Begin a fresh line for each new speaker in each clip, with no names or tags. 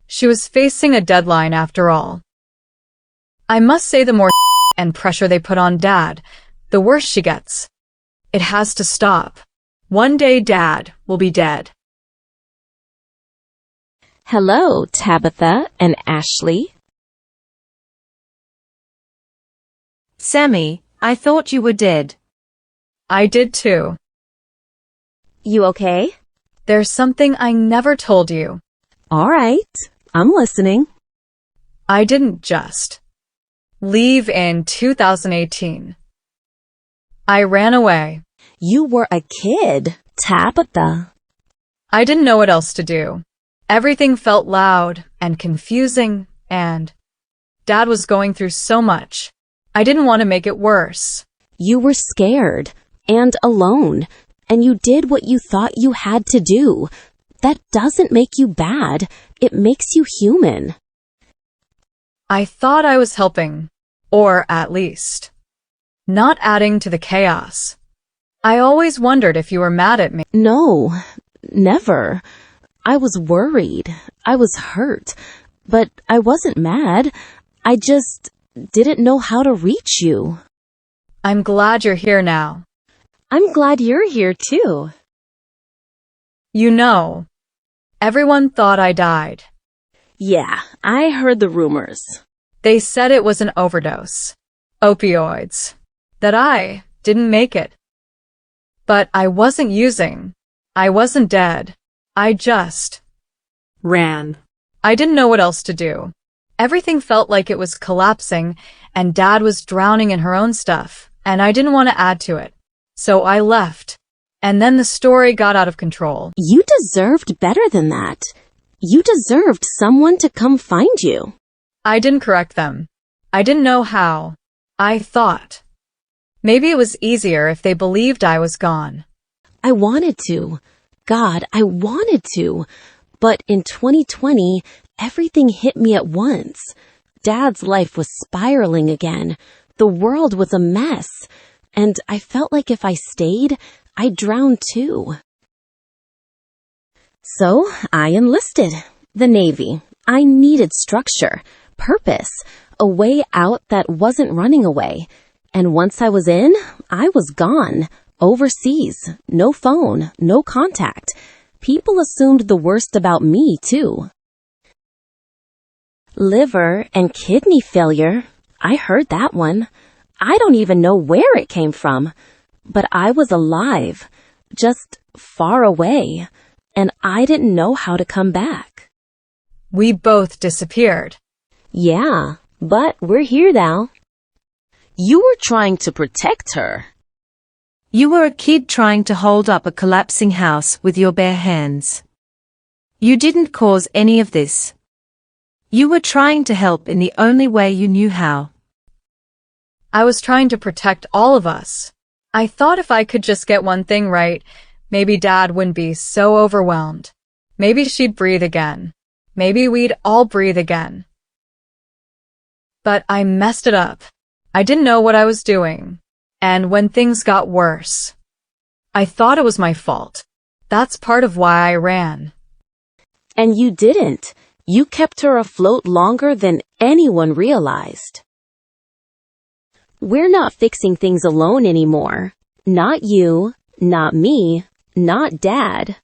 She was facing a deadline after all. I must say the more and pressure they put on Dad, the worse she gets. It has to stop. One day Dad will be dead.
Hello, Tabitha and Ashley.
Sammy, I thought you were dead.
I did too.
You okay?
There's something I never told you.
All right, I'm listening.
I didn't just leave in 2018. I ran away.
You were a kid, Tabitha.
I didn't know what else to do. Everything felt loud and confusing, and Dad was going through so much. I didn't want to make it worse.
You were scared and alone, and you did what you thought you had to do. That doesn't make you bad. It makes you human.
I thought I was helping, or at least not adding to the chaos. I always wondered if you were mad at me.
No, never. I was worried. I was hurt. But I wasn't mad. I just didn't know how to reach you.
I'm glad you're here now.
I'm glad you're here too.
You know, everyone thought I died.
Yeah, I heard the rumors.
They said it was an overdose. Opioids. That I didn't make it. But I wasn't using. I wasn't dead. I just ran. I didn't know what else to do. Everything felt like it was collapsing, and Dad was drowning in her own stuff, and I didn't want to add to it. So I left. And then the story got out of control.
You deserved better than that. You deserved someone to come find you.
I didn't correct them. I didn't know how. I thought maybe it was easier if they believed I was gone.
I wanted to. God, I wanted to. But in 2020, everything hit me at once. Dad's life was spiraling again. The world was a mess. And I felt like if I stayed, I'd drown too. So I enlisted. The Navy. I needed structure, purpose, a way out that wasn't running away. And once I was in, I was gone. Overseas. No phone. No contact. People assumed the worst about me, too. Liver and kidney failure. I heard that one. I don't even know where it came from. But I was alive. Just far away. And I didn't know how to come back.
We both disappeared.
Yeah, but we're here now. You were trying to protect her.
You were a kid trying to hold up a collapsing house with your bare hands. You didn't cause any of this. You were trying to help in the only way you knew how.
I was trying to protect all of us. I thought if I could just get one thing right, maybe Dad wouldn't be so overwhelmed. Maybe she'd breathe again. Maybe we'd all breathe again. But I messed it up. I didn't know what I was doing. And when things got worse, I thought it was my fault. That's part of why I ran.
And you didn't. You kept her afloat longer than anyone realized. We're not fixing things alone anymore. Not you, not me, not Dad.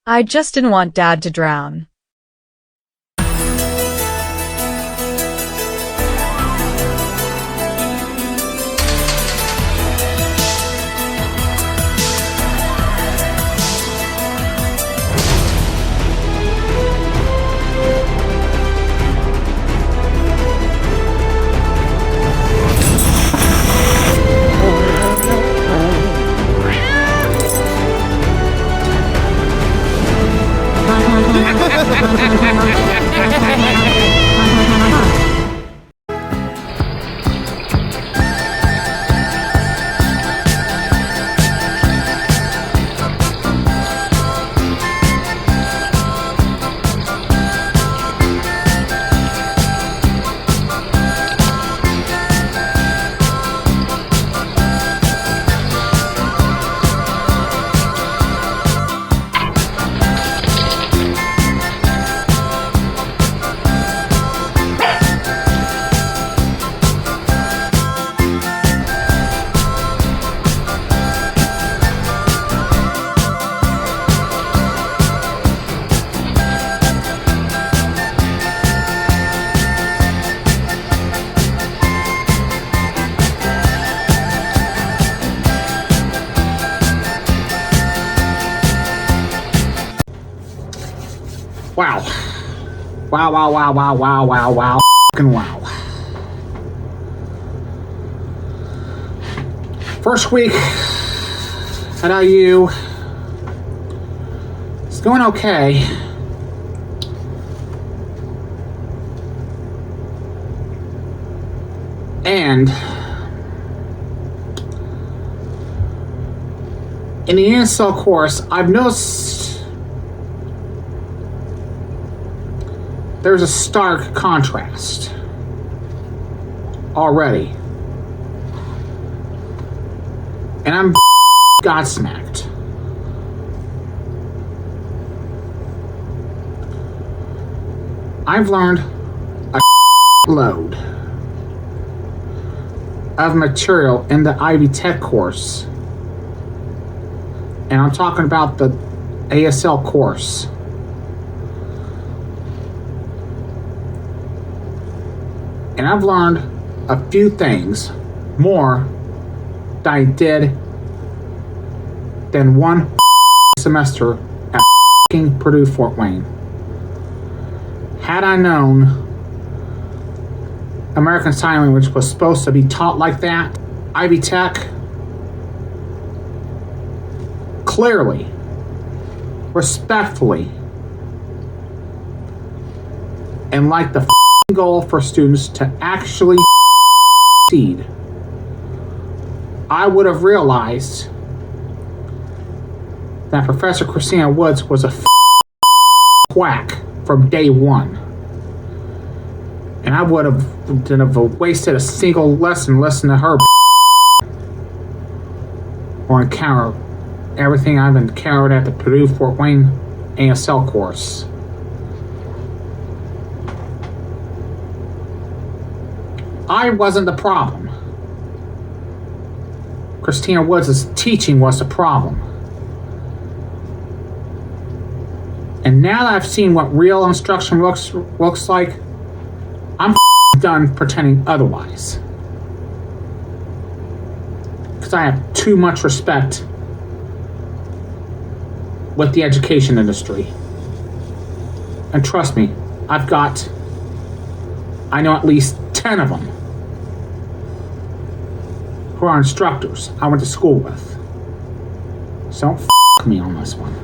I just didn't want Dad to drown.
Wow, wow, wow, wow, wow, wow, wow, fucking wow. First week at IU, it's going okay. And in the ESL course, I've noticed there's a stark contrast already. And I'm godsmacked. I've learned a load of material in the Ivy Tech course. And I'm talking about the ASL course. And I've learned a few things more than I did than one semester at Purdue Fort Wayne. Had I known American Sign Language was supposed to be taught like that, Ivy Tech clearly, respectfully, and like the goal for students to actually succeed, I would have realized that Professor Christina Woods was a quack from day one. And I would have wasted a single lesson listening to her or encounter everything I've encountered at the Purdue Fort Wayne ASL course. I wasn't the problem. Christina Woods' teaching was the problem. And now that I've seen what real instruction looks like, I'm done pretending otherwise. Because I have too much respect with the education industry. And trust me, I know at least 10 of them who are instructors I went to school with. So don't me on this one.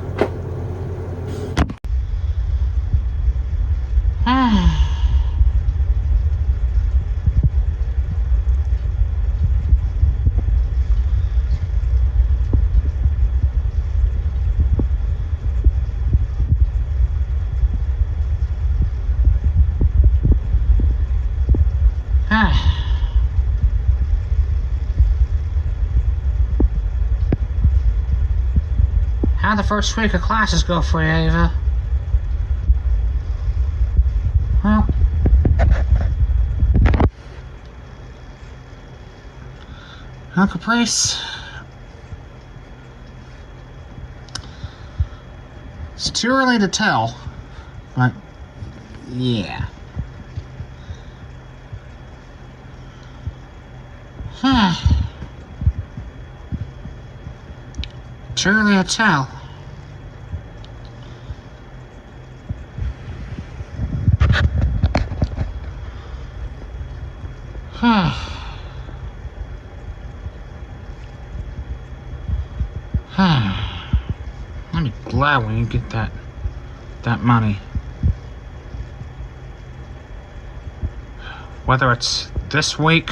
How'd the first week of classes go for you, Ava? Well, Caprice, it's too early to tell, but yeah. Too early to tell. I'll be glad when you get that money. Whether it's this week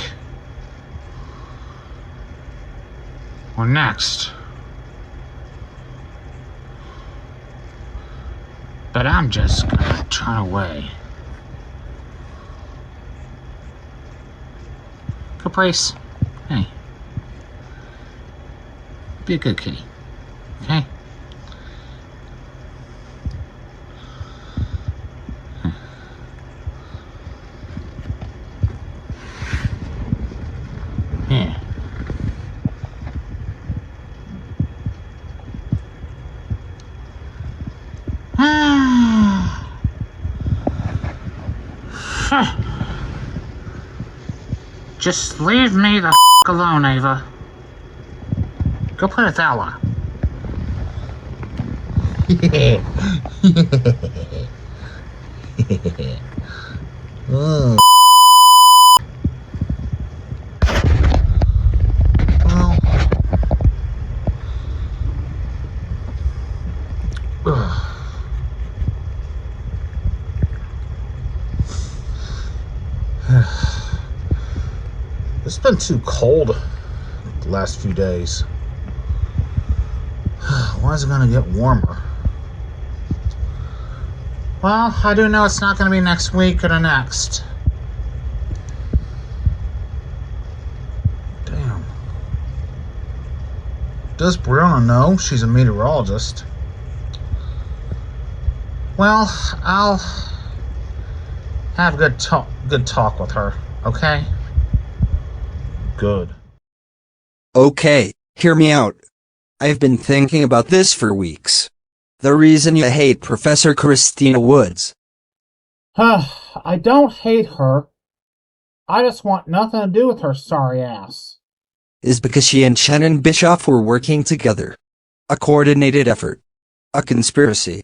or next. But I'm just gonna turn away. Caprice, hey. Be a good kitty, okay? Yeah. Just leave me the alone, Ava. Go play with Ella.
Oh. Well. It's been too cold the last few days. Why is it going to get warmer? Well, I do know it's not going to be next week or the next. Damn. Does Brianna know? She's a meteorologist. Well, I'll have good talk with her, okay? Good.
Okay, hear me out. I've been thinking about this for weeks. The reason you hate Professor Christina Woods.
I don't hate her. I just want nothing to do with her sorry ass.
Is because she and Shannon Bischoff were working together. A coordinated effort. A conspiracy.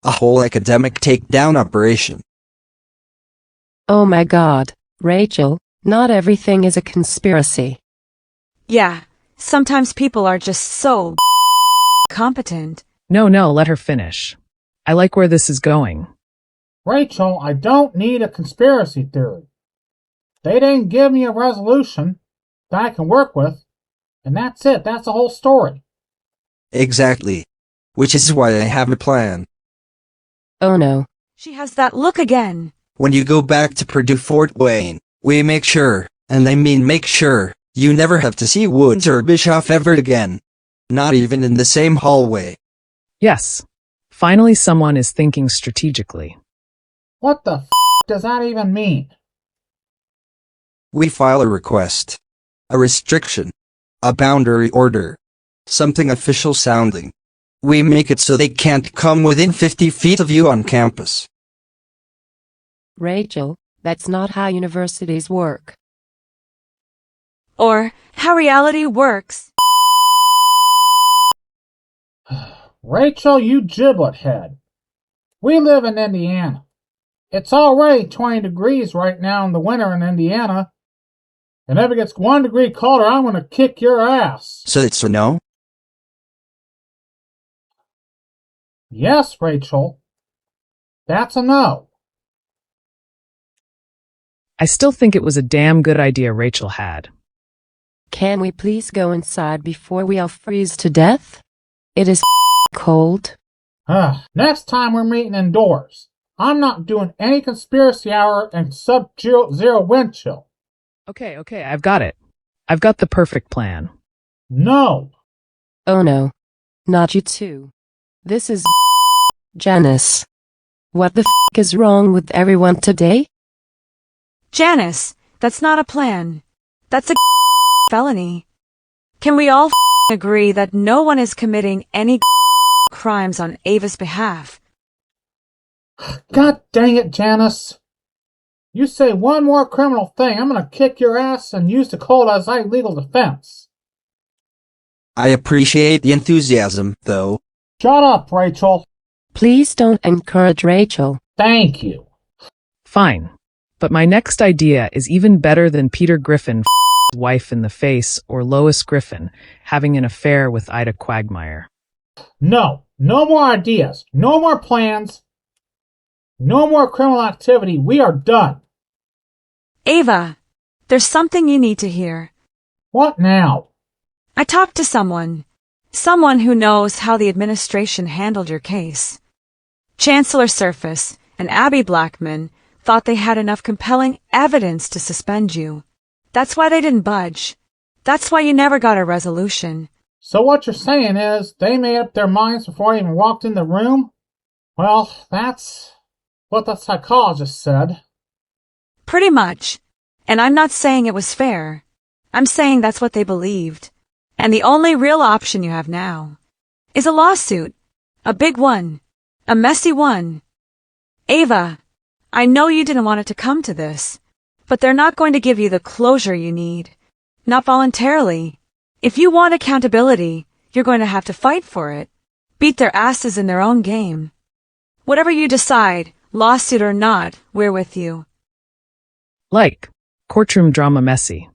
A whole academic takedown operation.
Oh my God, Rachel, not everything is a conspiracy.
Yeah, sometimes people are just so competent.
No, let her finish. I like where this is going.
Rachel, I don't need a conspiracy theory. They didn't give me a resolution that I can work with, and that's it. That's the whole story.
Exactly. Which is why I have a plan.
Oh no.
She has that look again.
When you go back to Purdue Fort Wayne, we make sure, and I mean make sure, you never have to see Woods or Bischoff ever again. Not even in the same hallway.
Yes. Finally someone is thinking strategically.
What the does that even mean?
We file a request. A restriction. A boundary order. Something official sounding. We make it so they can't come within 50 feet of you on campus.
Rachel, that's not how universities work.
Or how reality works.
Rachel, you giblet head. We live in Indiana. It's already 20 degrees right now in the winter in Indiana. And if it gets 1 degree colder, I'm going to kick your ass.
So it's a no?
Yes, Rachel. That's a no.
I still think it was a damn good idea Rachel had.
Can we please go inside before we all freeze to death? It is cold.
Next time we're meeting indoors. I'm not doing any conspiracy hour and sub-zero wind chill.
Okay, I've got it. I've got the perfect plan.
No.
Oh no. Not you too. This is Janice. What the is wrong with everyone today?
Janice, that's not a plan. That's a felony. Can we all agree that no one is committing any crimes on Ava's behalf?
God dang it, Janice. You say one more criminal thing, I'm gonna kick your ass and use the cold as legal defense.
I appreciate the enthusiasm, though.
Shut up, Rachel.
Please don't encourage Rachel.
Thank you.
Fine. But my next idea is even better than Peter Griffin wife in the face or Lois Griffin having an affair with Ida Quagmire.
No more ideas. No more plans. No more criminal activity. We are done.
Ava, there's something you need to hear.
What now?
I talked to someone who knows how the administration handled your case. Chancellor Surface and Abby Blackman thought they had enough compelling evidence to suspend you. That's why they didn't budge. That's why you never got a resolution.
So what you're saying is they made up their minds before I even walked in the room? Well, that's what the psychologist said.
Pretty much. And I'm not saying it was fair. I'm saying that's what they believed. And the only real option you have now is a lawsuit. A big one. A messy one. Ava, I know you didn't want it to come to this, but they're not going to give you the closure you need. Not voluntarily. If you want accountability, you're going to have to fight for it. Beat their asses in their own game. Whatever you decide,
Lawsuit or not, we're with you.
Like, courtroom drama messy.